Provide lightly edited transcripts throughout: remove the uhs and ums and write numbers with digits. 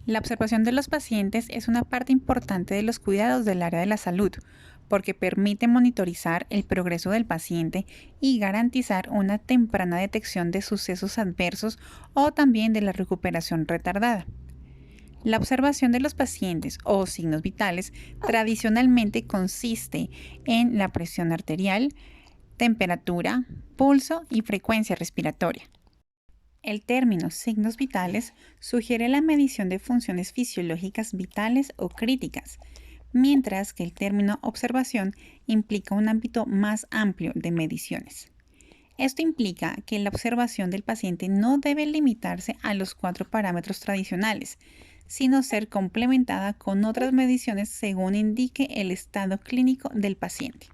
La observación de los pacientes es una parte importante de los cuidados del área de la salud, porque permite monitorizar el progreso del paciente y garantizar una temprana detección de sucesos adversos o también de la recuperación retardada. La observación de los pacientes o signos vitales tradicionalmente consiste en la presión arterial, temperatura, pulso y frecuencia respiratoria. El término signos vitales sugiere la medición de funciones fisiológicas vitales o críticas, mientras que el término observación implica un ámbito más amplio de mediciones. Esto implica que la observación del paciente no debe limitarse a los 4 parámetros tradicionales, sino ser complementada con otras mediciones según indique el estado clínico del paciente.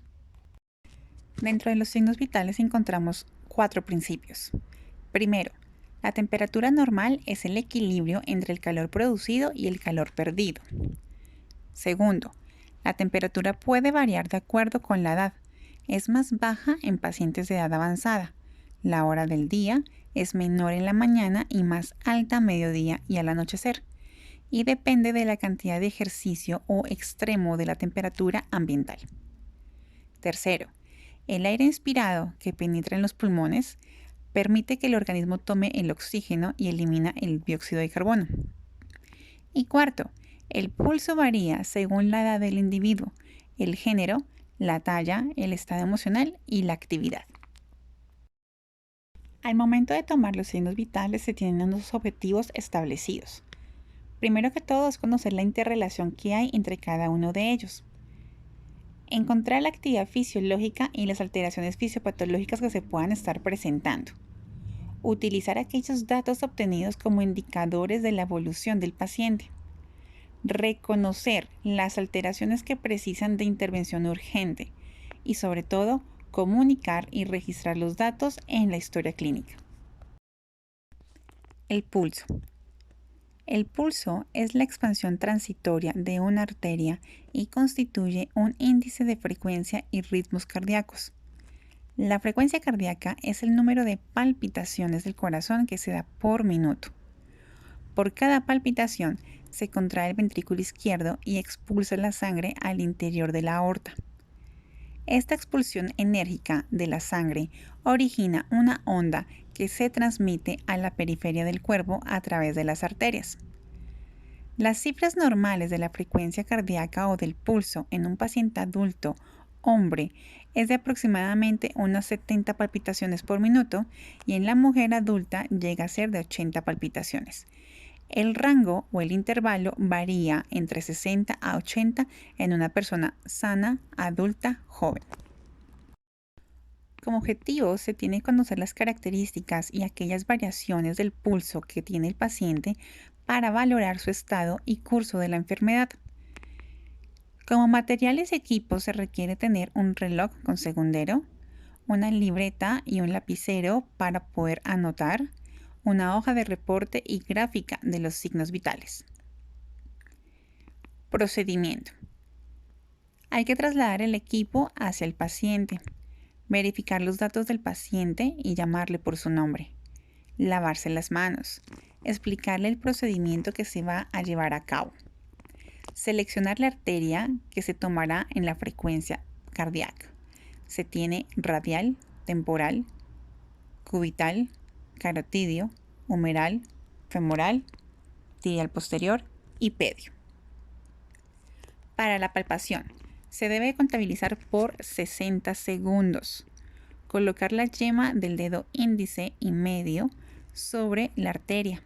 Dentro de los signos vitales encontramos 4 principios. Primero, la temperatura normal es el equilibrio entre el calor producido y el calor perdido. Segundo, la temperatura puede variar de acuerdo con la edad. Es más baja en pacientes de edad avanzada. La hora del día es menor en la mañana y más alta a mediodía y al anochecer. Y depende de la cantidad de ejercicio o extremo de la temperatura ambiental. Tercero, el aire inspirado que penetra en los pulmones permite que el organismo tome el oxígeno y elimina el dióxido de carbono. Y cuarto, el pulso varía según la edad del individuo, el género, la talla, el estado emocional y la actividad. Al momento de tomar los signos vitales se tienen unos objetivos establecidos. Primero que todo es conocer la interrelación que hay entre cada uno de ellos. Encontrar la actividad fisiológica y las alteraciones fisiopatológicas que se puedan estar presentando. Utilizar aquellos datos obtenidos como indicadores de la evolución del paciente. Reconocer las alteraciones que precisan de intervención urgente y sobre todo comunicar y registrar los datos en la historia clínica. El pulso. El pulso es la expansión transitoria de una arteria y constituye un índice de frecuencia y ritmos cardíacos. La frecuencia cardíaca es el número de palpitaciones del corazón que se da por minuto. Por cada palpitación se contrae el ventrículo izquierdo y expulsa la sangre al interior de la aorta. Esta expulsión enérgica de la sangre origina una onda que se transmite a la periferia del cuerpo a través de las arterias. Las cifras normales de la frecuencia cardíaca o del pulso en un paciente adulto, hombre, es de aproximadamente unas 70 palpitaciones por minuto y en la mujer adulta llega a ser de 80 palpitaciones. El rango o el intervalo varía entre 60 a 80 en una persona sana, adulta, joven. Como objetivo se tiene que conocer las características y aquellas variaciones del pulso que tiene el paciente para valorar su estado y curso de la enfermedad. Como materiales y equipos se requiere tener un reloj con segundero, una libreta y un lapicero para poder anotar, una hoja de reporte y gráfica de los signos vitales. Procedimiento. Hay que trasladar el equipo hacia el paciente, verificar los datos del paciente y llamarle por su nombre, lavarse las manos, explicarle el procedimiento que se va a llevar a cabo, seleccionar la arteria que se tomará en la frecuencia cardíaca. Se tiene radial, temporal, cubital, carotidio, humeral, femoral, tibial posterior y pedio. Para la palpación, se debe contabilizar por 60 segundos. Colocar la yema del dedo índice y medio sobre la arteria.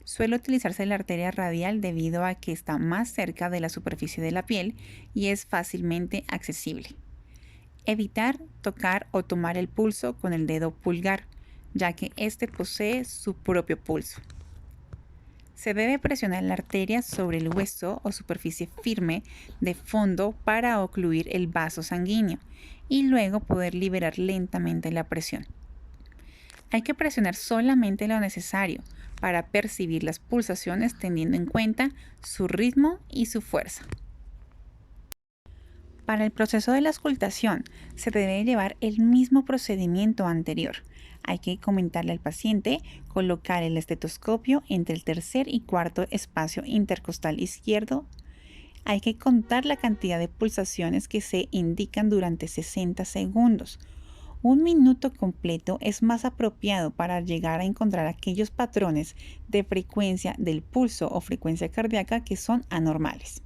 Suele utilizarse la arteria radial debido a que está más cerca de la superficie de la piel y es fácilmente accesible. Evitar tocar o tomar el pulso con el dedo pulgar, ya que éste posee su propio pulso. Se debe presionar la arteria sobre el hueso o superficie firme de fondo para ocluir el vaso sanguíneo y luego poder liberar lentamente la presión. Hay que presionar solamente lo necesario para percibir las pulsaciones teniendo en cuenta su ritmo y su fuerza. Para el proceso de la auscultación, se debe llevar el mismo procedimiento anterior. Hay que comentarle al paciente, colocar el estetoscopio entre el tercer y cuarto espacio intercostal izquierdo. Hay que contar la cantidad de pulsaciones que se indican durante 60 segundos. Un minuto completo es más apropiado para llegar a encontrar aquellos patrones de frecuencia del pulso o frecuencia cardíaca que son anormales.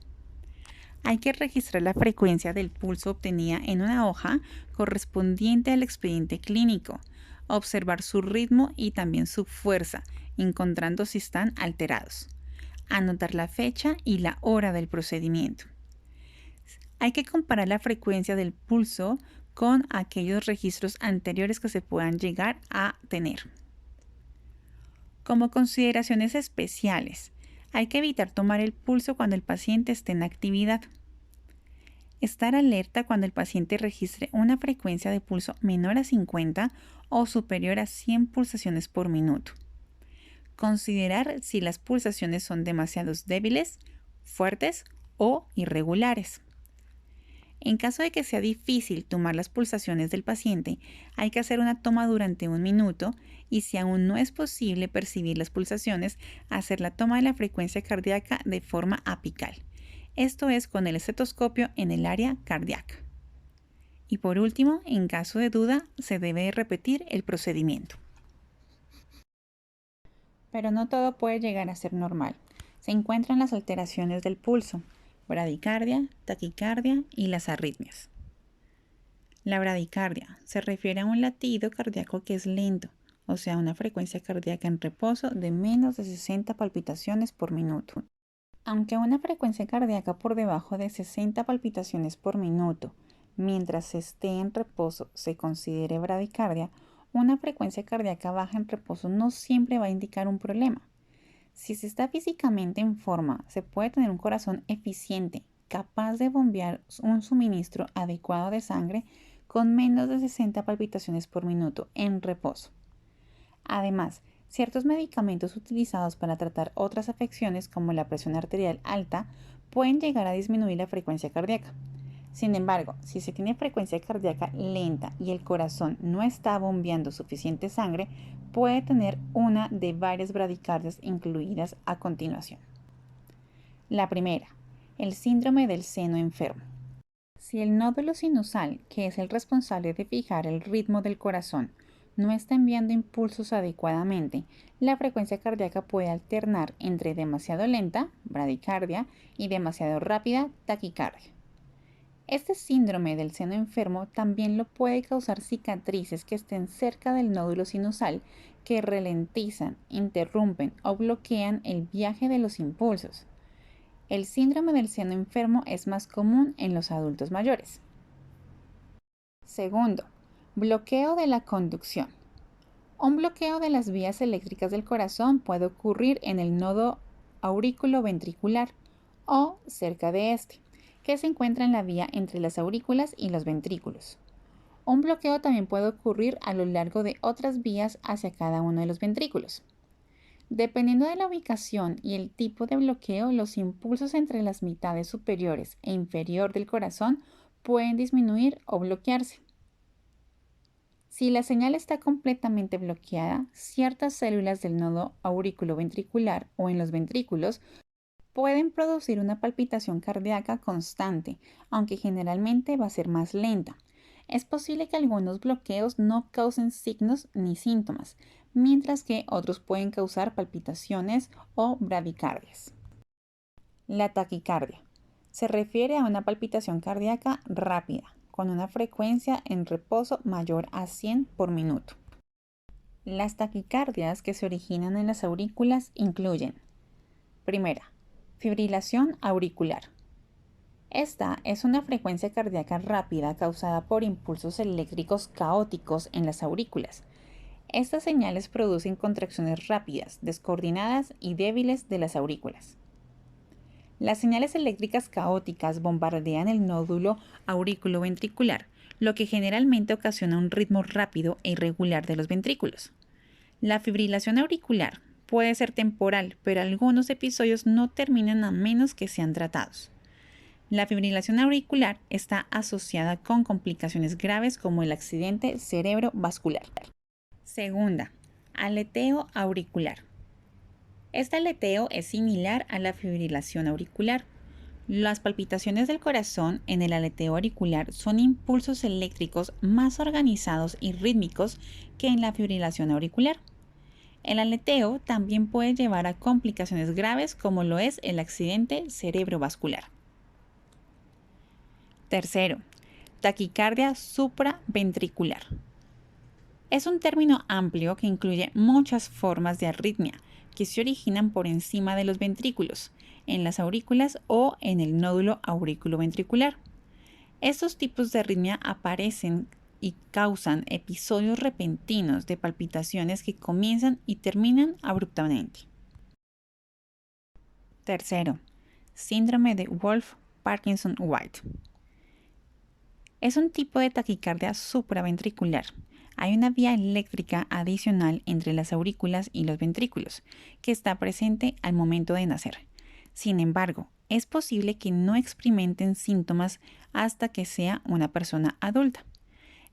Hay que registrar la frecuencia del pulso obtenida en una hoja correspondiente al expediente clínico, observar su ritmo y también su fuerza, encontrando si están alterados. Anotar la fecha y la hora del procedimiento. Hay que comparar la frecuencia del pulso con aquellos registros anteriores que se puedan llegar a tener. Como consideraciones especiales, hay que evitar tomar el pulso cuando el paciente esté en actividad. Estar alerta cuando el paciente registre una frecuencia de pulso menor a 50 o superior a 100 pulsaciones por minuto. Considerar si las pulsaciones son demasiado débiles, fuertes o irregulares. En caso de que sea difícil tomar las pulsaciones del paciente, hay que hacer una toma durante un minuto y si aún no es posible percibir las pulsaciones, hacer la toma de la frecuencia cardíaca de forma apical. Esto es con el estetoscopio en el área cardíaca. Y por último, en caso de duda, se debe repetir el procedimiento. Pero no todo puede llegar a ser normal. Se encuentran las alteraciones del pulso, bradicardia, taquicardia y las arritmias. La bradicardia se refiere a un latido cardíaco que es lento, o sea, una frecuencia cardíaca en reposo de menos de 60 palpitaciones por minuto. Aunque una frecuencia cardíaca por debajo de 60 palpitaciones por minuto, mientras se esté en reposo, se considere bradicardia, una frecuencia cardíaca baja en reposo no siempre va a indicar un problema. Si se está físicamente en forma, se puede tener un corazón eficiente, capaz de bombear un suministro adecuado de sangre con menos de 60 palpitaciones por minuto en reposo. Además, ciertos medicamentos utilizados para tratar otras afecciones como la presión arterial alta pueden llegar a disminuir la frecuencia cardíaca. Sin embargo, si se tiene frecuencia cardíaca lenta y el corazón no está bombeando suficiente sangre, puede tener una de varias bradicardias incluidas a continuación. La primera, el síndrome del seno enfermo. Si el nódulo sinusal, que es el responsable de fijar el ritmo del corazón, no está enviando impulsos adecuadamente, la frecuencia cardíaca puede alternar entre demasiado lenta, bradicardia, y demasiado rápida, taquicardia. Este síndrome del seno enfermo también lo puede causar cicatrices que estén cerca del nódulo sinusal que ralentizan, interrumpen o bloquean el viaje de los impulsos. El síndrome del seno enfermo es más común en los adultos mayores. Segundo, bloqueo de la conducción. Un bloqueo de las vías eléctricas del corazón puede ocurrir en el nodo aurículo-ventricular o cerca de este, que se encuentra en la vía entre las aurículas y los ventrículos. Un bloqueo también puede ocurrir a lo largo de otras vías hacia cada uno de los ventrículos. Dependiendo de la ubicación y el tipo de bloqueo, los impulsos entre las mitades superiores e inferior del corazón pueden disminuir o bloquearse. Si la señal está completamente bloqueada, ciertas células del nodo aurículo-ventricular o en los ventrículos pueden producir una palpitación cardíaca constante, aunque generalmente va a ser más lenta. Es posible que algunos bloqueos no causen signos ni síntomas, mientras que otros pueden causar palpitaciones o bradicardias. La taquicardia se refiere a una palpitación cardíaca rápida, con una frecuencia en reposo mayor a 100 por minuto. Las taquicardias que se originan en las aurículas incluyen: primera, fibrilación auricular. Esta es una frecuencia cardíaca rápida causada por impulsos eléctricos caóticos en las aurículas. Estas señales producen contracciones rápidas, descoordinadas y débiles de las aurículas. Las señales eléctricas caóticas bombardean el nódulo aurículo-ventricular, lo que generalmente ocasiona un ritmo rápido e irregular de los ventrículos. La fibrilación auricular puede ser temporal, pero algunos episodios no terminan a menos que sean tratados. La fibrilación auricular está asociada con complicaciones graves como el accidente cerebrovascular. Segunda, aleteo auricular. Este aleteo es similar a la fibrilación auricular. Las palpitaciones del corazón en el aleteo auricular son impulsos eléctricos más organizados y rítmicos que en la fibrilación auricular. El aleteo también puede llevar a complicaciones graves como lo es el accidente cerebrovascular. Tercero, taquicardia supraventricular. Es un término amplio que incluye muchas formas de arritmia que se originan por encima de los ventrículos, en las aurículas o en el nódulo auriculoventricular. Estos tipos de arritmia aparecen y causan episodios repentinos de palpitaciones que comienzan y terminan abruptamente. Tercero, síndrome de Wolff-Parkinson-White. Es un tipo de taquicardia supraventricular. Hay una vía eléctrica adicional entre las aurículas y los ventrículos, que está presente al momento de nacer. Sin embargo, es posible que no experimenten síntomas hasta que sea una persona adulta.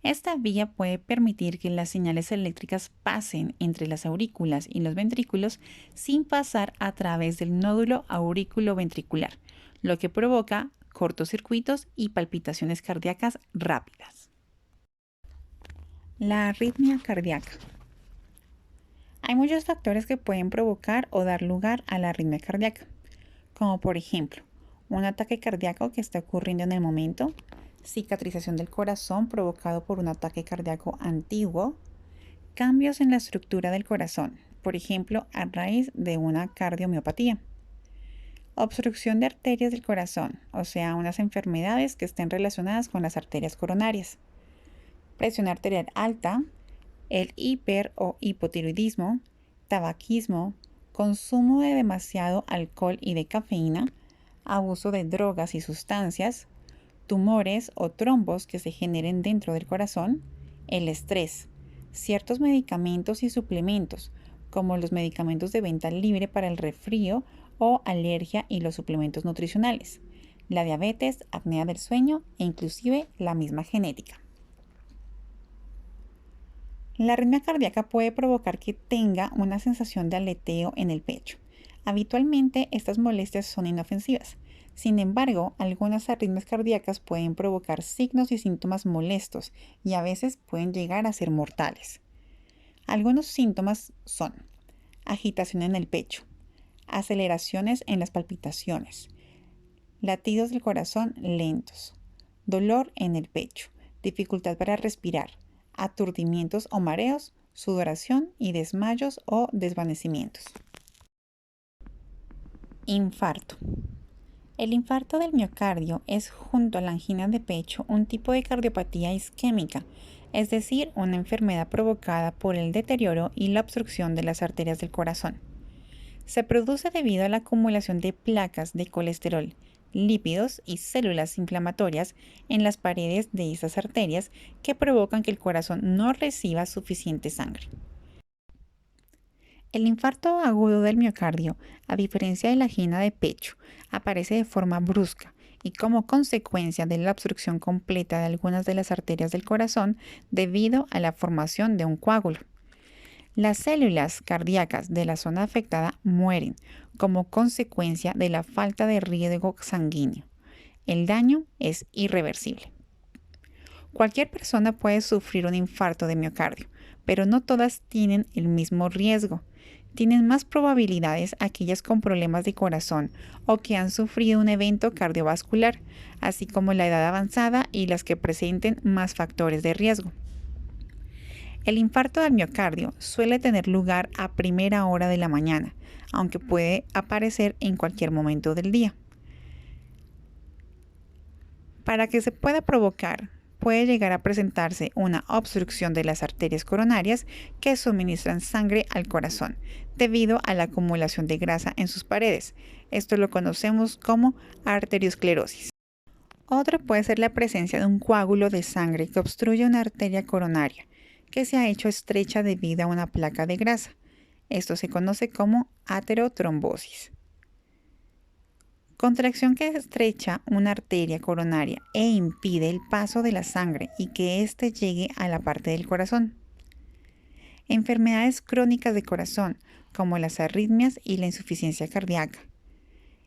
Esta vía puede permitir que las señales eléctricas pasen entre las aurículas y los ventrículos sin pasar a través del nódulo auriculoventricular, lo que provoca cortocircuitos y palpitaciones cardíacas rápidas. La arritmia cardíaca. Hay muchos factores que pueden provocar o dar lugar a la arritmia cardíaca, como por ejemplo, un ataque cardíaco que está ocurriendo en el momento, cicatrización del corazón provocado por un ataque cardíaco antiguo, cambios en la estructura del corazón, por ejemplo, a raíz de una cardiomiopatía, obstrucción de arterias del corazón, o sea, unas enfermedades que estén relacionadas con las arterias coronarias, presión arterial alta, el hiper o hipotiroidismo, tabaquismo, consumo de demasiado alcohol y de cafeína, abuso de drogas y sustancias, tumores o trombos que se generen dentro del corazón, el estrés, ciertos medicamentos y suplementos, como los medicamentos de venta libre para el resfrío o alergia y los suplementos nutricionales, la diabetes, apnea del sueño e inclusive la misma genética. La arritmia cardíaca puede provocar que tenga una sensación de aleteo en el pecho. Habitualmente estas molestias son inofensivas. Sin embargo, algunas arritmias cardíacas pueden provocar signos y síntomas molestos y a veces pueden llegar a ser mortales. Algunos síntomas son agitación en el pecho, aceleraciones en las palpitaciones, latidos del corazón lentos, dolor en el pecho, dificultad para respirar, aturdimientos o mareos, sudoración y desmayos o desvanecimientos. Infarto. El infarto del miocardio es, junto a la angina de pecho, un tipo de cardiopatía isquémica, es decir, una enfermedad provocada por el deterioro y la obstrucción de las arterias del corazón. Se produce debido a la acumulación de placas de colesterol, lípidos y células inflamatorias en las paredes de esas arterias que provocan que el corazón no reciba suficiente sangre. El infarto agudo del miocardio, a diferencia de la angina de pecho, aparece de forma brusca y como consecuencia de la obstrucción completa de algunas de las arterias del corazón debido a la formación de un coágulo. Las células cardíacas de la zona afectada mueren como consecuencia de la falta de riego sanguíneo. El daño es irreversible. Cualquier persona puede sufrir un infarto de miocardio, pero no todas tienen el mismo riesgo. Tienen más probabilidades aquellas con problemas de corazón o que han sufrido un evento cardiovascular, así como la edad avanzada y las que presenten más factores de riesgo. El infarto del miocardio suele tener lugar a primera hora de la mañana, aunque puede aparecer en cualquier momento del día. Para que se pueda provocar, puede llegar a presentarse una obstrucción de las arterias coronarias que suministran sangre al corazón, debido a la acumulación de grasa en sus paredes. Esto lo conocemos como arteriosclerosis. Otra puede ser la presencia de un coágulo de sangre que obstruye una arteria coronaria, que se ha hecho estrecha debido a una placa de grasa. Esto se conoce como aterotrombosis. Contracción que estrecha una arteria coronaria e impide el paso de la sangre y que éste llegue a la parte del corazón. Enfermedades crónicas de corazón, como las arritmias y la insuficiencia cardíaca.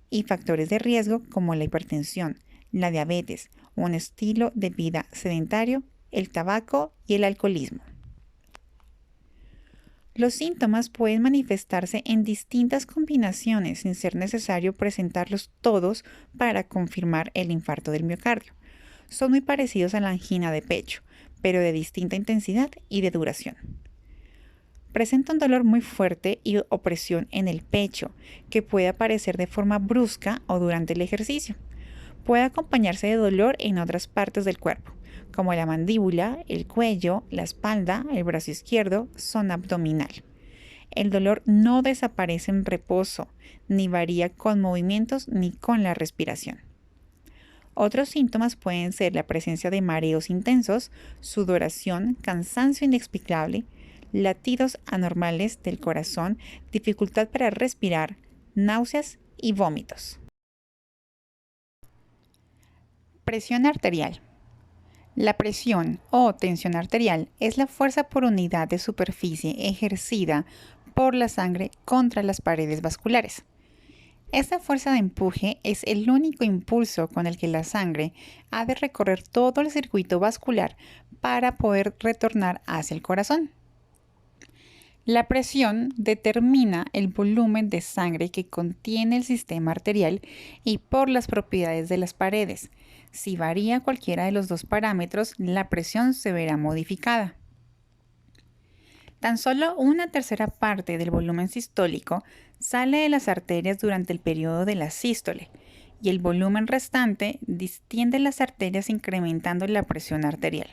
Y factores de riesgo como la hipertensión, la diabetes, un estilo de vida sedentario, el tabaco y el alcoholismo. Los síntomas pueden manifestarse en distintas combinaciones sin ser necesario presentarlos todos para confirmar el infarto del miocardio. Son muy parecidos a la angina de pecho, pero de distinta intensidad y de duración. Presenta un dolor muy fuerte y opresión en el pecho, que puede aparecer de forma brusca o durante el ejercicio. Puede acompañarse de dolor en otras partes del cuerpo, como la mandíbula, el cuello, la espalda, el brazo izquierdo, zona abdominal. El dolor no desaparece en reposo, ni varía con movimientos ni con la respiración. Otros síntomas pueden ser la presencia de mareos intensos, sudoración, cansancio inexplicable, latidos anormales del corazón, dificultad para respirar, náuseas y vómitos. Presión arterial. La presión o tensión arterial es la fuerza por unidad de superficie ejercida por la sangre contra las paredes vasculares. Esta fuerza de empuje es el único impulso con el que la sangre ha de recorrer todo el circuito vascular para poder retornar hacia el corazón. La presión determina el volumen de sangre que contiene el sistema arterial y por las propiedades de las paredes. Si varía cualquiera de los dos parámetros, la presión se verá modificada. Tan solo una tercera parte del volumen sistólico sale de las arterias durante el periodo de la sístole y el volumen restante distiende las arterias incrementando la presión arterial.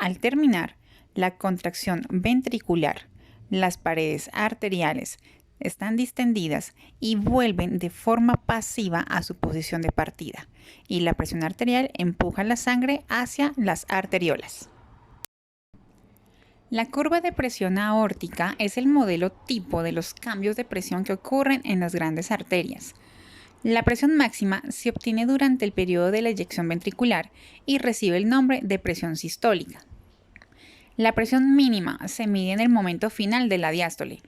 Al terminar la contracción ventricular, las paredes arteriales están distendidas y vuelven de forma pasiva a su posición de partida, y la presión arterial empuja la sangre hacia las arteriolas. La curva de presión aórtica es el modelo tipo de los cambios de presión que ocurren en las grandes arterias. La presión máxima se obtiene durante el periodo de la eyección ventricular y recibe el nombre de presión sistólica. La presión mínima se mide en el momento final de la diástole,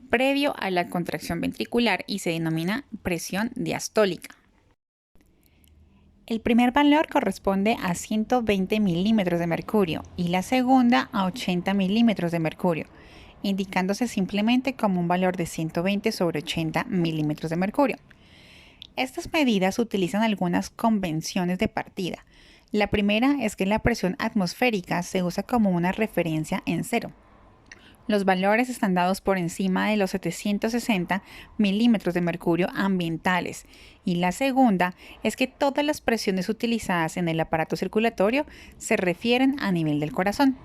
previo a la contracción ventricular, y se denomina presión diastólica. El primer valor corresponde a 120 milímetros de mercurio y la segunda a 80 milímetros de mercurio, indicándose simplemente como un valor de 120 sobre 80 milímetros de mercurio. Estas medidas utilizan algunas convenciones de partida. La primera es que la presión atmosférica se usa como una referencia en cero. Los valores están dados por encima de los 760 milímetros de mercurio ambientales. Y la segunda es que todas las presiones utilizadas en el aparato circulatorio se refieren a nivel del corazón.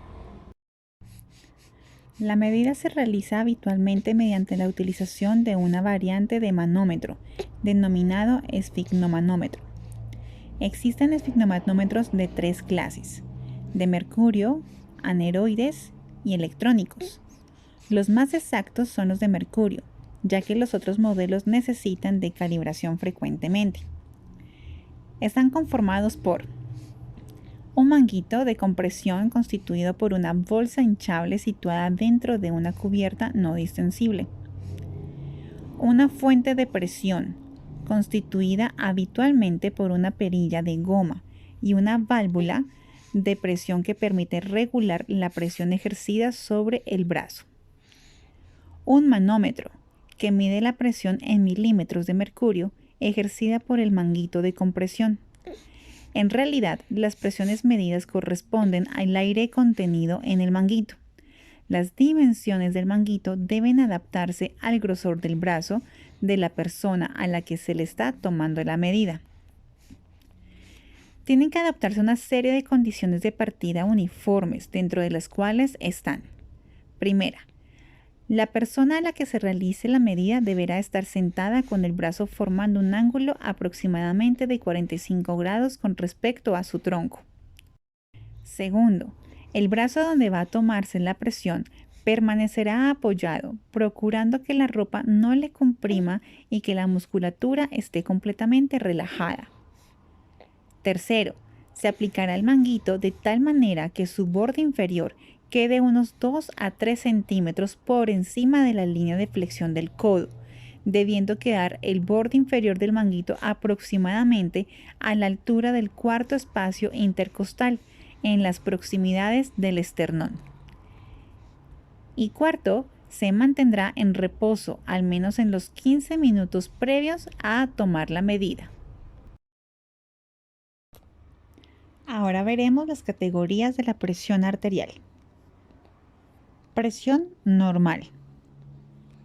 La medida se realiza habitualmente mediante la utilización de una variante de manómetro, denominado esfigmomanómetro. Existen esfigmomanómetros de tres clases: de mercurio, aneroides y electrónicos. Los más exactos son los de mercurio, ya que los otros modelos necesitan de calibración frecuentemente. Están conformados por un manguito de compresión constituido por una bolsa hinchable situada dentro de una cubierta no distensible, una fuente de presión constituida habitualmente por una perilla de goma y una válvula de presión que permite regular la presión ejercida sobre el brazo. Un manómetro que mide la presión en milímetros de mercurio ejercida por el manguito de compresión. En realidad, las presiones medidas corresponden al aire contenido en el manguito. Las dimensiones del manguito deben adaptarse al grosor del brazo de la persona a la que se le está tomando la medida. Tienen que adaptarse a una serie de condiciones de partida uniformes, dentro de las cuales están: primera, la persona a la que se realice la medida deberá estar sentada con el brazo formando un ángulo aproximadamente de 45 grados con respecto a su tronco. Segundo, el brazo donde va a tomarse la presión Permanecerá apoyado, procurando que la ropa no le comprima y que la musculatura esté completamente relajada. Tercero, se aplicará el manguito de tal manera que su borde inferior quede unos 2 a 3 centímetros por encima de la línea de flexión del codo, debiendo quedar el borde inferior del manguito aproximadamente a la altura del cuarto espacio intercostal, en las proximidades del esternón. Y cuarto, se mantendrá en reposo al menos en los 15 minutos previos a tomar la medida. Ahora veremos las categorías de la presión arterial. Presión normal.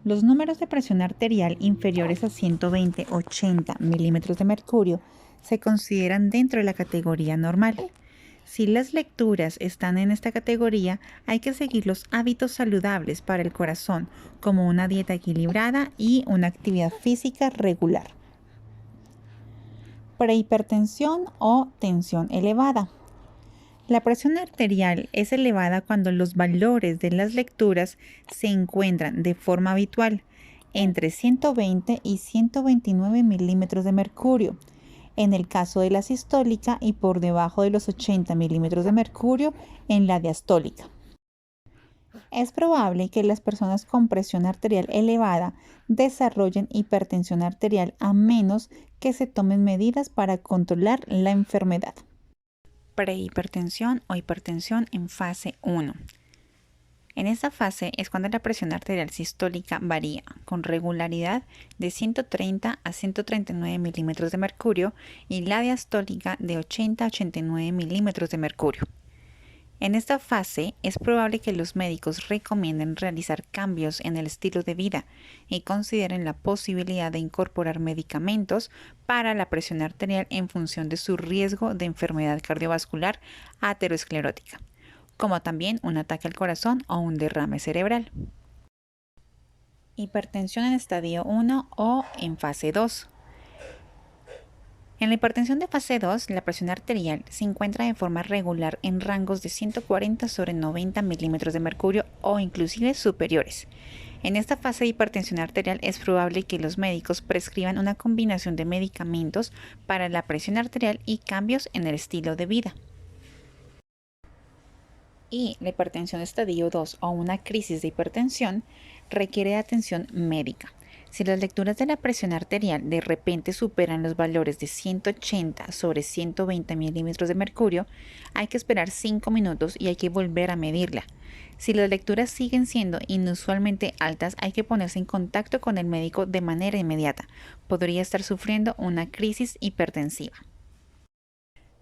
Los números de presión arterial inferiores a 120-80 milímetros de mercurio se consideran dentro de la categoría normal. Si las lecturas están en esta categoría, hay que seguir los hábitos saludables para el corazón, como una dieta equilibrada y una actividad física regular. Prehipertensión o tensión elevada. La presión arterial es elevada cuando los valores de las lecturas se encuentran de forma habitual entre 120 y 129 milímetros de mercurio, en el caso de la sistólica, y por debajo de los 80 milímetros de mercurio en la diastólica. Es probable que las personas con presión arterial elevada desarrollen hipertensión arterial a menos que se tomen medidas para controlar la enfermedad. Prehipertensión o hipertensión en fase 1. En esta fase es cuando la presión arterial sistólica varía con regularidad de 130 a 139 milímetros de mercurio y la diastólica de 80 a 89 milímetros de mercurio. En esta fase es probable que los médicos recomienden realizar cambios en el estilo de vida y consideren la posibilidad de incorporar medicamentos para la presión arterial en función de su riesgo de enfermedad cardiovascular aterosclerótica, como también un ataque al corazón o un derrame cerebral. Hipertensión en estadio 1 o en fase 2. En la hipertensión de fase 2, la presión arterial se encuentra de forma regular en rangos de 140/90 milímetros de mercurio o inclusive superiores. En esta fase de hipertensión arterial es probable que los médicos prescriban una combinación de medicamentos para la presión arterial y cambios en el estilo de vida. Y la hipertensión estadio 2 o una crisis de hipertensión requiere de atención médica. Si las lecturas de la presión arterial de repente superan los valores de 180/120 milímetros de mercurio, hay que esperar 5 minutos y hay que volver a medirla. Si las lecturas siguen siendo inusualmente altas, hay que ponerse en contacto con el médico de manera inmediata. Podría estar sufriendo una crisis hipertensiva.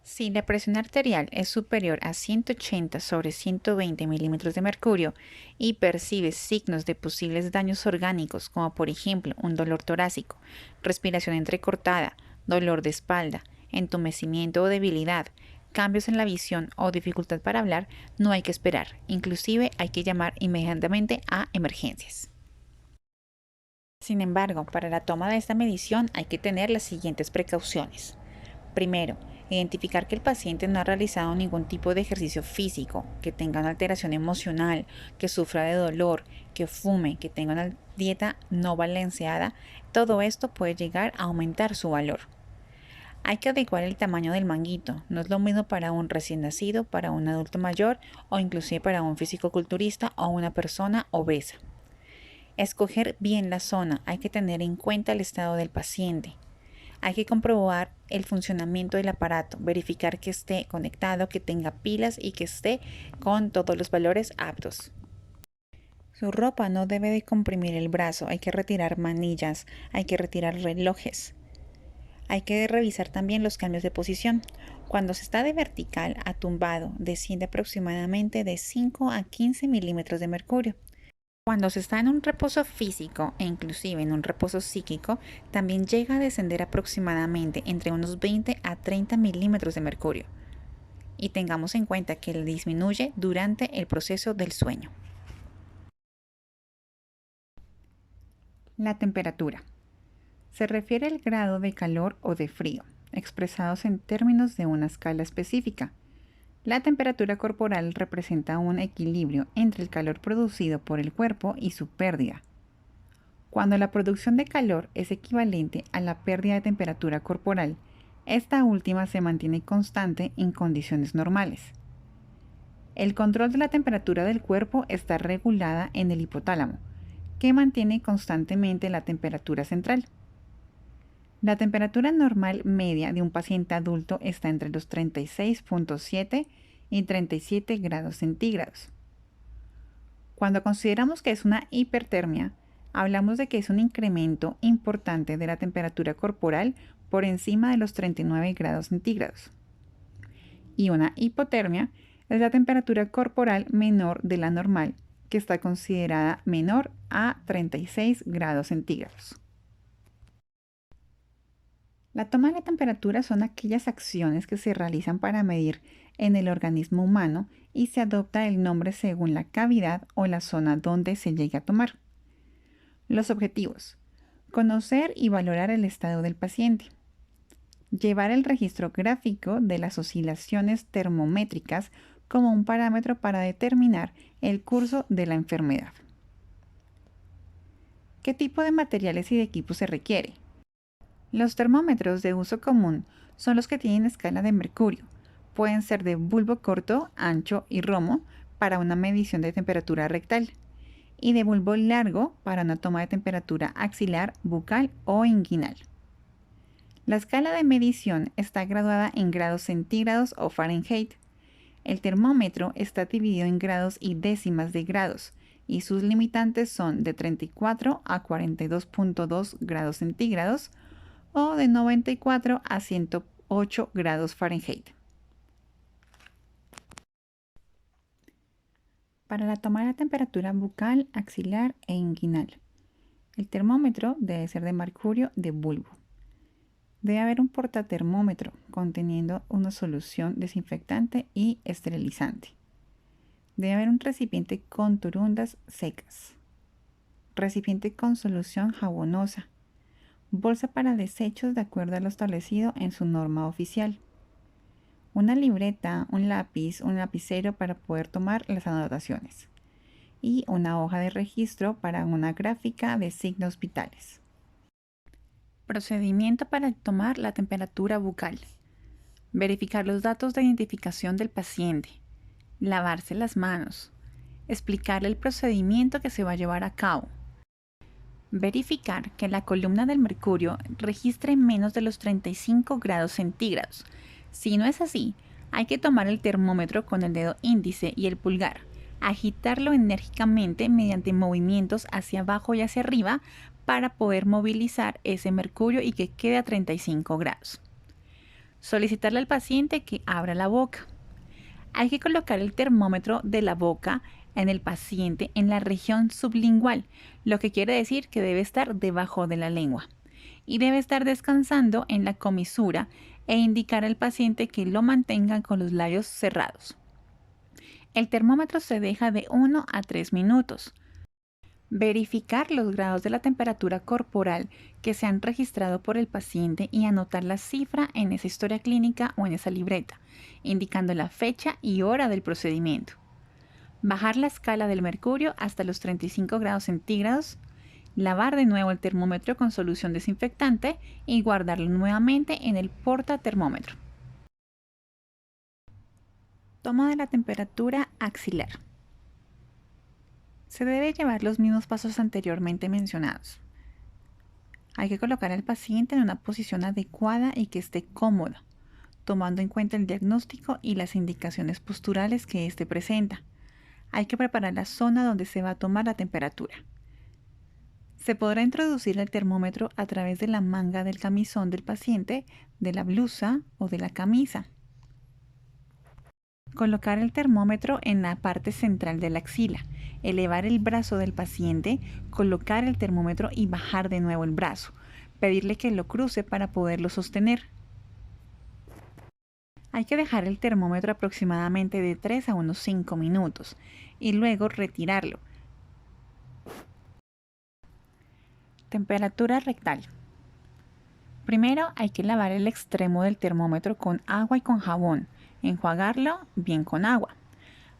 Si la presión arterial es superior a 180/120 milímetros de mercurio y percibes signos de posibles daños orgánicos, como por ejemplo un dolor torácico, respiración entrecortada, dolor de espalda, entumecimiento o debilidad, cambios en la visión o dificultad para hablar, no hay que esperar. Inclusive hay que llamar inmediatamente a emergencias. Sin embargo, para la toma de esta medición hay que tener las siguientes precauciones. Primero, identificar que el paciente no ha realizado ningún tipo de ejercicio físico, que tenga una alteración emocional, que sufra de dolor, que fume, que tenga una dieta no balanceada. Todo esto puede llegar a aumentar su valor. Hay que adecuar el tamaño del manguito. No es lo mismo para un recién nacido, para un adulto mayor o inclusive para un fisicoculturista o una persona obesa. Escoger bien la zona. Hay que tener en cuenta el estado del paciente. Hay que comprobar el funcionamiento del aparato, verificar que esté conectado, que tenga pilas y que esté con todos los valores aptos. Su ropa no debe de comprimir el brazo, hay que retirar manillas, hay que retirar relojes. Hay que revisar también los cambios de posición. Cuando se está de vertical a tumbado, desciende aproximadamente de 5 a 15 milímetros de mercurio. Cuando se está en un reposo físico e inclusive en un reposo psíquico, también llega a descender aproximadamente entre unos 20 a 30 milímetros de mercurio. Y tengamos en cuenta que disminuye durante el proceso del sueño. La temperatura. Se refiere al grado de calor o de frío, expresados en términos de una escala específica. La temperatura corporal representa un equilibrio entre el calor producido por el cuerpo y su pérdida. Cuando la producción de calor es equivalente a la pérdida de temperatura corporal, esta última se mantiene constante en condiciones normales. El control de la temperatura del cuerpo está regulada en el hipotálamo, que mantiene constantemente la temperatura central. La temperatura normal media de un paciente adulto está entre los 36,7 y 37 grados centígrados. Cuando consideramos que es una hipertermia, hablamos de que es un incremento importante de la temperatura corporal por encima de los 39 grados centígrados. Y una hipotermia es la temperatura corporal menor de la normal, que está considerada menor a 36 grados centígrados. La toma de la temperatura son aquellas acciones que se realizan para medir en el organismo humano y se adopta el nombre según la cavidad o la zona donde se llegue a tomar. Los objetivos: conocer y valorar el estado del paciente, llevar el registro gráfico de las oscilaciones termométricas como un parámetro para determinar el curso de la enfermedad. ¿Qué tipo de materiales y de equipos se requiere? Los termómetros de uso común son los que tienen escala de mercurio. Pueden ser de bulbo corto, ancho y romo para una medición de temperatura rectal y de bulbo largo para una toma de temperatura axilar, bucal o inguinal. La escala de medición está graduada en grados centígrados o Fahrenheit. El termómetro está dividido en grados y décimas de grados y sus limitantes son de 34 a 42,2 grados centígrados o de 94 a 108 grados Fahrenheit. Para la toma de la temperatura bucal, axilar e inguinal, el termómetro debe ser de mercurio de bulbo. Debe haber un portatermómetro conteniendo una solución desinfectante y esterilizante. Debe haber un recipiente con turundas secas, recipiente con solución jabonosa, bolsa para desechos de acuerdo a lo establecido en su norma oficial, una libreta, un lápiz, un lapicero para poder tomar las anotaciones y una hoja de registro para una gráfica de signos vitales. Procedimiento para tomar la temperatura bucal. Verificar los datos de identificación del paciente. Lavarse las manos. Explicarle el procedimiento que se va a llevar a cabo. Verificar que la columna del mercurio registre menos de los 35 grados centígrados. Si no es así, hay que tomar el termómetro con el dedo índice y el pulgar, agitarlo enérgicamente mediante movimientos hacia abajo y hacia arriba para poder movilizar ese mercurio y que quede a 35 grados. Solicitarle al paciente que abra la boca. Hay que colocar el termómetro de la boca en el paciente en la región sublingual, lo que quiere decir que debe estar debajo de la lengua y debe estar descansando en la comisura e indicar al paciente que lo mantenga con los labios cerrados. El termómetro se deja de 1 a 3 minutos. Verificar los grados de la temperatura corporal que se han registrado por el paciente y anotar la cifra en esa historia clínica o en esa libreta, indicando la fecha y hora del procedimiento. Bajar la escala del mercurio hasta los 35 grados centígrados, lavar de nuevo el termómetro con solución desinfectante y guardarlo nuevamente en el portatermómetro. Toma de la temperatura axilar. Se debe llevar los mismos pasos anteriormente mencionados. Hay que colocar al paciente en una posición adecuada y que esté cómodo, tomando en cuenta el diagnóstico y las indicaciones posturales que éste presenta. Hay que preparar la zona donde se va a tomar la temperatura. Se podrá introducir el termómetro a través de la manga del camisón del paciente, de la blusa o de la camisa. Colocar el termómetro en la parte central de la axila, elevar el brazo del paciente, colocar el termómetro y bajar de nuevo el brazo. Pedirle que lo cruce para poderlo sostener. Hay que dejar el termómetro aproximadamente de 3 a unos 5 minutos y luego retirarlo. Temperatura rectal. Primero hay que lavar el extremo del termómetro con agua y con jabón, Enjuagarlo bien con agua.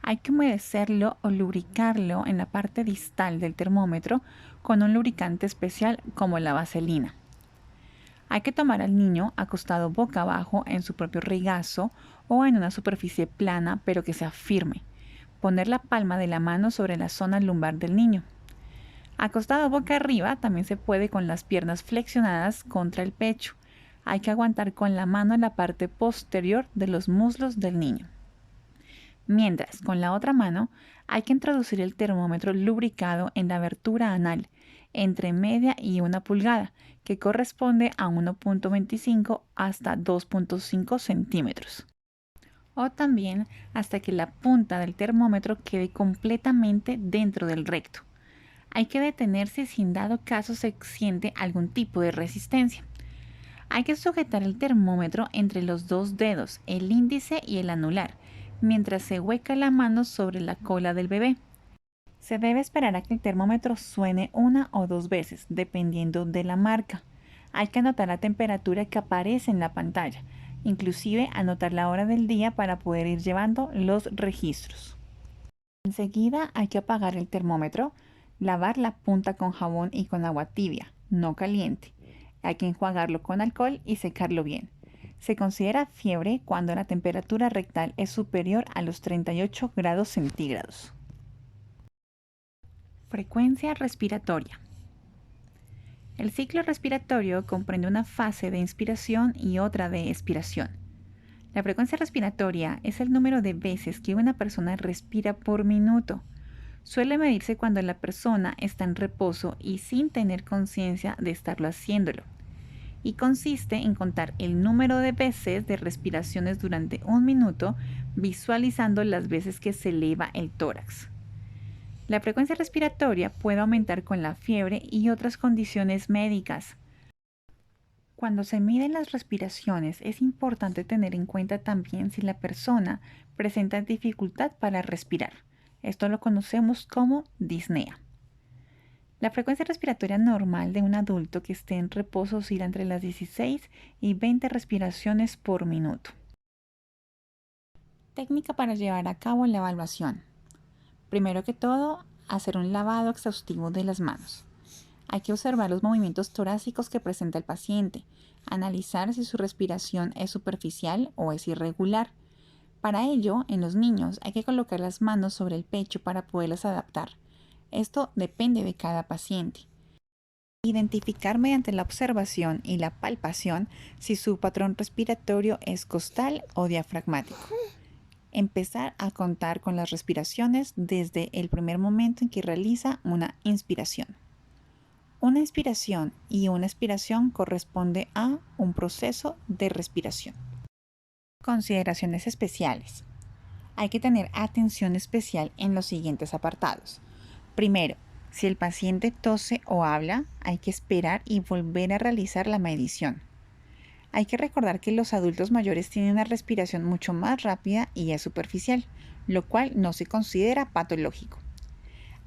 Hay que humedecerlo o lubricarlo en la parte distal del termómetro con un lubricante especial como la vaselina. Hay que tomar al niño acostado boca abajo en su propio regazo o en una superficie plana pero que sea firme. Poner la palma de la mano sobre la zona lumbar del niño. Acostado boca arriba también se puede con las piernas flexionadas contra el pecho. Hay que aguantar con la mano en la parte posterior de los muslos del niño. Mientras, con la otra mano, hay que introducir el termómetro lubricado en la abertura anal, entre media y 1 pulgada, que corresponde a 1.25 hasta 2.5 centímetros. O también hasta que la punta del termómetro quede completamente dentro del recto. Hay que detenerse si en dado caso se siente algún tipo de resistencia. Hay que sujetar el termómetro entre los dos dedos, el índice y el anular, mientras se hueca la mano sobre la cola del bebé. Se debe esperar a que el termómetro suene 1 o 2 veces, dependiendo de la marca. Hay que anotar la temperatura que aparece en la pantalla, inclusive anotar la hora del día para poder ir llevando los registros. Enseguida hay que apagar el termómetro, lavar la punta con jabón y con agua tibia, no caliente. Hay que enjuagarlo con alcohol y secarlo bien. Se considera fiebre cuando la temperatura rectal es superior a los 38 grados centígrados. Frecuencia respiratoria. El ciclo respiratorio comprende una fase de inspiración y otra de expiración. La frecuencia respiratoria es el número de veces que una persona respira por minuto. Suele medirse cuando la persona está en reposo y sin tener conciencia de estarlo haciéndolo. Y consiste en contar el número de veces de respiraciones durante un minuto, visualizando las veces que se eleva el tórax. La frecuencia respiratoria puede aumentar con la fiebre y otras condiciones médicas. Cuando se miden las respiraciones, es importante tener en cuenta también si la persona presenta dificultad para respirar. Esto lo conocemos como disnea. La frecuencia respiratoria normal de un adulto que esté en reposo oscila entre las 16 y 20 respiraciones por minuto. Técnica para llevar a cabo la evaluación. Primero que todo, hacer un lavado exhaustivo de las manos. Hay que observar los movimientos torácicos que presenta el paciente, analizar si su respiración es superficial o es irregular. Para ello, en los niños hay que colocar las manos sobre el pecho para poderlas adaptar. Esto depende de cada paciente. Identificar mediante la observación y la palpación si su patrón respiratorio es costal o diafragmático. Empezar a contar con las respiraciones desde el primer momento en que realiza una inspiración. Una inspiración y una expiración corresponde a un proceso de respiración. Consideraciones especiales. Hay que tener atención especial en los siguientes apartados. Primero, si el paciente tose o habla, hay que esperar y volver a realizar la medición. Hay que recordar que los adultos mayores tienen una respiración mucho más rápida y es superficial, lo cual no se considera patológico.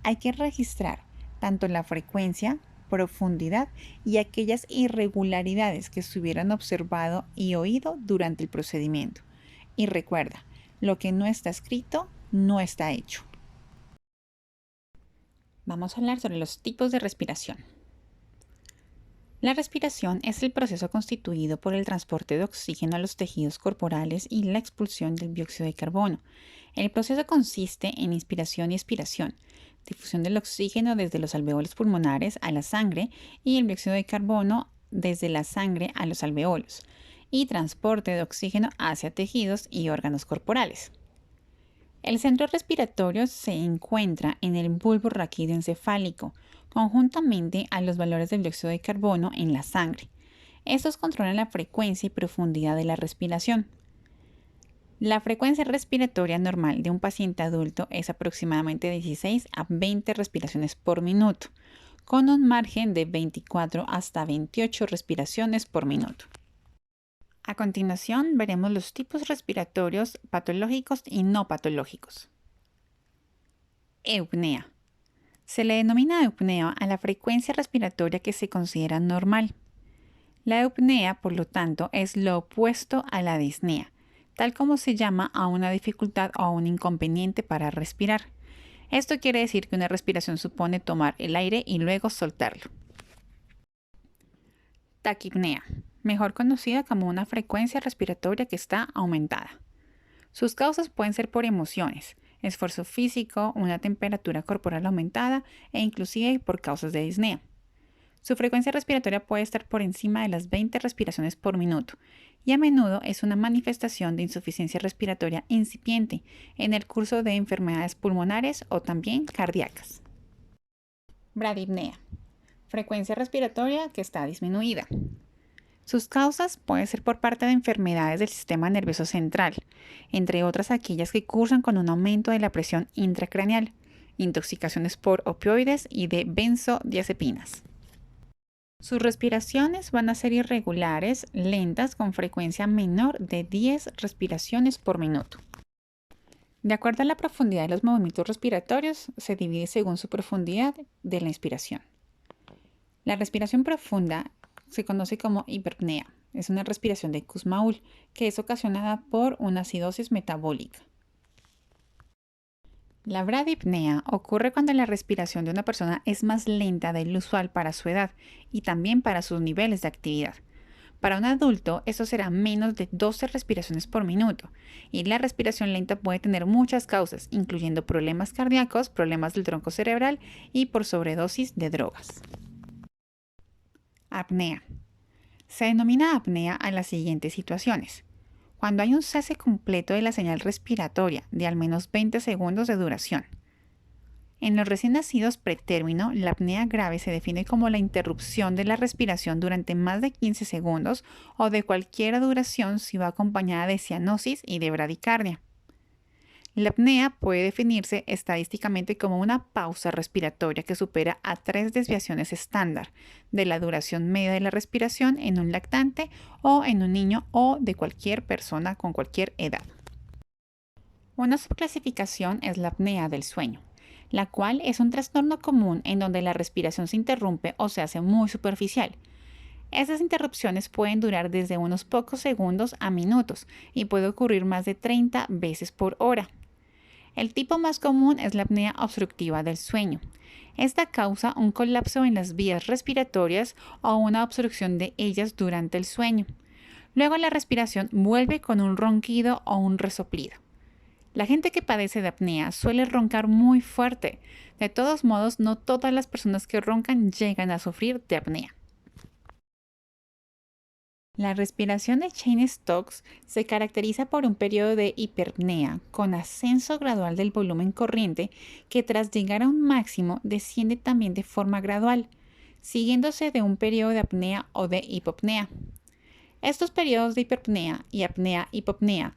Hay que registrar tanto la frecuencia, profundidad y aquellas irregularidades que se hubieran observado y oído durante el procedimiento. Y recuerda, lo que no está escrito no está hecho. Vamos a hablar sobre los tipos de respiración. La respiración es el proceso constituido por el transporte de oxígeno a los tejidos corporales y la expulsión del dióxido de carbono. El proceso consiste en inspiración y expiración, difusión del oxígeno desde los alveolos pulmonares a la sangre y el dióxido de carbono desde la sangre a los alveolos, y transporte de oxígeno hacia tejidos y órganos corporales. El centro respiratorio se encuentra en el bulbo raquídeo encefálico, conjuntamente a los valores del dióxido de carbono en la sangre. Estos controlan la frecuencia y profundidad de la respiración. La frecuencia respiratoria normal de un paciente adulto es aproximadamente 16 a 20 respiraciones por minuto, con un margen de 24 hasta 28 respiraciones por minuto. A continuación veremos los tipos respiratorios patológicos y no patológicos. Eupnea. Se le denomina eupnea a la frecuencia respiratoria que se considera normal. La eupnea, por lo tanto, es lo opuesto a la disnea. tal como se llama a una dificultad o a un inconveniente para respirar. Esto quiere decir que una respiración supone tomar el aire y luego soltarlo. Taquipnea, mejor conocida como una frecuencia respiratoria que está aumentada. Sus causas pueden ser por emociones, esfuerzo físico, una temperatura corporal aumentada e inclusive por causas de disnea. Su frecuencia respiratoria puede estar por encima de las 20 respiraciones por minuto y a menudo es una manifestación de insuficiencia respiratoria incipiente en el curso de enfermedades pulmonares o también cardíacas. Bradipnea, frecuencia respiratoria que está disminuida. Sus causas pueden ser por parte de enfermedades del sistema nervioso central, entre otras aquellas que cursan con un aumento de la presión intracraneal, intoxicaciones por opioides y de benzodiazepinas. Sus respiraciones van a ser irregulares, lentas, con frecuencia menor de 10 respiraciones por minuto. De acuerdo a la profundidad de los movimientos respiratorios, se divide según su profundidad de la inspiración. La respiración profunda se conoce como hiperpnea. Es una respiración de Kussmaul que es ocasionada por una acidosis metabólica. La bradipnea ocurre cuando la respiración de una persona es más lenta del usual para su edad y también para sus niveles de actividad. Para un adulto, esto será menos de 12 respiraciones por minuto, y la respiración lenta puede tener muchas causas, incluyendo problemas cardíacos, problemas del tronco cerebral y por sobredosis de drogas. Apnea. Se denomina apnea a las siguientes situaciones. Cuando hay un cese completo de la señal respiratoria de al menos 20 segundos de duración. En los recién nacidos pretérmino, la apnea grave se define como la interrupción de la respiración durante más de 15 segundos o de cualquier duración si va acompañada de cianosis y de bradicardia. La apnea puede definirse estadísticamente como una pausa respiratoria que supera a 3 desviaciones estándar de la duración media de la respiración en un lactante o en un niño o de cualquier persona con cualquier edad. Una subclasificación es la apnea del sueño, la cual es un trastorno común en donde la respiración se interrumpe o se hace muy superficial. Estas interrupciones pueden durar desde unos pocos segundos a minutos y puede ocurrir más de 30 veces por hora. El tipo más común es la apnea obstructiva del sueño. Esta causa un colapso en las vías respiratorias o una obstrucción de ellas durante el sueño. Luego la respiración vuelve con un ronquido o un resoplido. La gente que padece de apnea suele roncar muy fuerte. De todos modos, no todas las personas que roncan llegan a sufrir de apnea. La respiración de Cheyne-Stokes se caracteriza por un periodo de hiperpnea con ascenso gradual del volumen corriente que tras llegar a un máximo desciende también de forma gradual, siguiéndose de un periodo de apnea o de hipopnea. Estos periodos de hiperpnea y apnea-hipopnea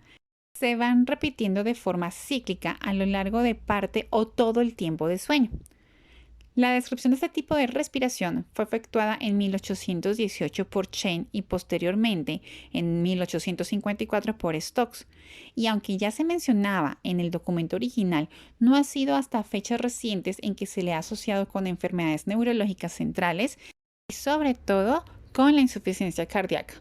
se van repitiendo de forma cíclica a lo largo de parte o todo el tiempo de sueño. La descripción de este tipo de respiración fue efectuada en 1818 por Cheyne y posteriormente en 1854 por Stokes, y aunque ya se mencionaba en el documento original, no ha sido hasta fechas recientes en que se le ha asociado con enfermedades neurológicas centrales y sobre todo con la insuficiencia cardíaca.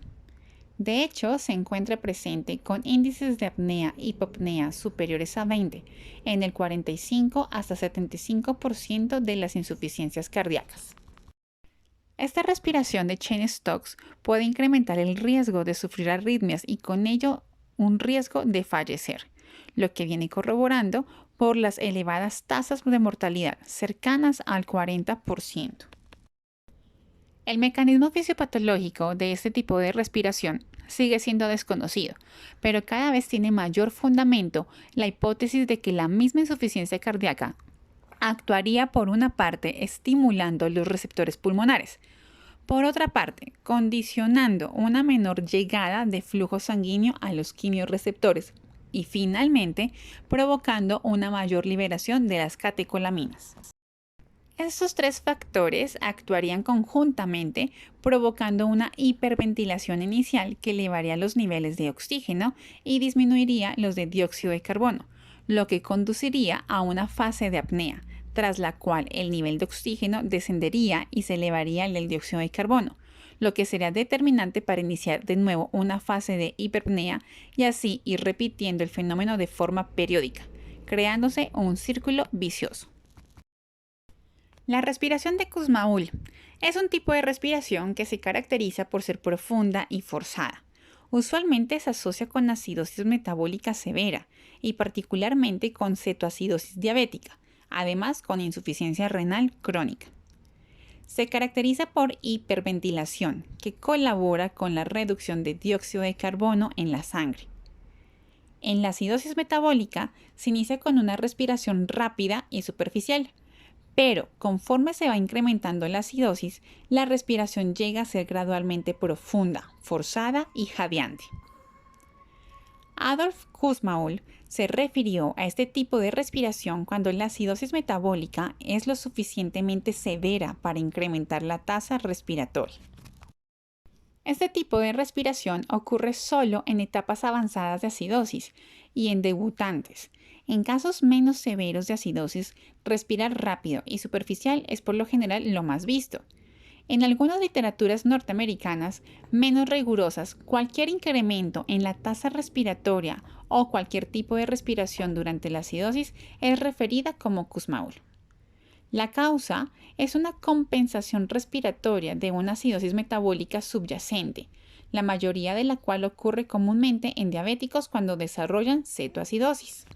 De hecho, se encuentra presente con índices de apnea-hipopnea superiores a 20 en el 45 hasta 75% de las insuficiencias cardíacas. Esta respiración de Cheyne-Stokes puede incrementar el riesgo de sufrir arritmias y con ello un riesgo de fallecer, lo que viene corroborando por las elevadas tasas de mortalidad cercanas al 40%. El mecanismo fisiopatológico de este tipo de respiración sigue siendo desconocido, pero cada vez tiene mayor fundamento la hipótesis de que la misma insuficiencia cardíaca actuaría por una parte estimulando los receptores pulmonares, por otra parte condicionando una menor llegada de flujo sanguíneo a los quimiorreceptores y finalmente provocando una mayor liberación de las catecolaminas. Estos 3 factores actuarían conjuntamente provocando una hiperventilación inicial que elevaría los niveles de oxígeno y disminuiría los de dióxido de carbono, lo que conduciría a una fase de apnea, tras la cual el nivel de oxígeno descendería y se elevaría el del dióxido de carbono, lo que será determinante para iniciar de nuevo una fase de hiperpnea y así ir repitiendo el fenómeno de forma periódica, creándose un círculo vicioso. La respiración de Kussmaul es un tipo de respiración que se caracteriza por ser profunda y forzada. Usualmente se asocia con acidosis metabólica severa y particularmente con cetoacidosis diabética, además con insuficiencia renal crónica. Se caracteriza por hiperventilación, que colabora con la reducción de dióxido de carbono en la sangre. En la acidosis metabólica se inicia con una respiración rápida y superficial, pero conforme se va incrementando la acidosis, la respiración llega a ser gradualmente profunda, forzada y jadeante. Adolf Kussmaul se refirió a este tipo de respiración cuando la acidosis metabólica es lo suficientemente severa para incrementar la tasa respiratoria. Este tipo de respiración ocurre solo en etapas avanzadas de acidosis y en debutantes. En casos menos severos de acidosis, respirar rápido y superficial es por lo general lo más visto. En algunas literaturas norteamericanas menos rigurosas, cualquier incremento en la tasa respiratoria o cualquier tipo de respiración durante la acidosis es referida como Kussmaul. La causa es una compensación respiratoria de una acidosis metabólica subyacente, la mayoría de la cual ocurre comúnmente en diabéticos cuando desarrollan cetoacidosis.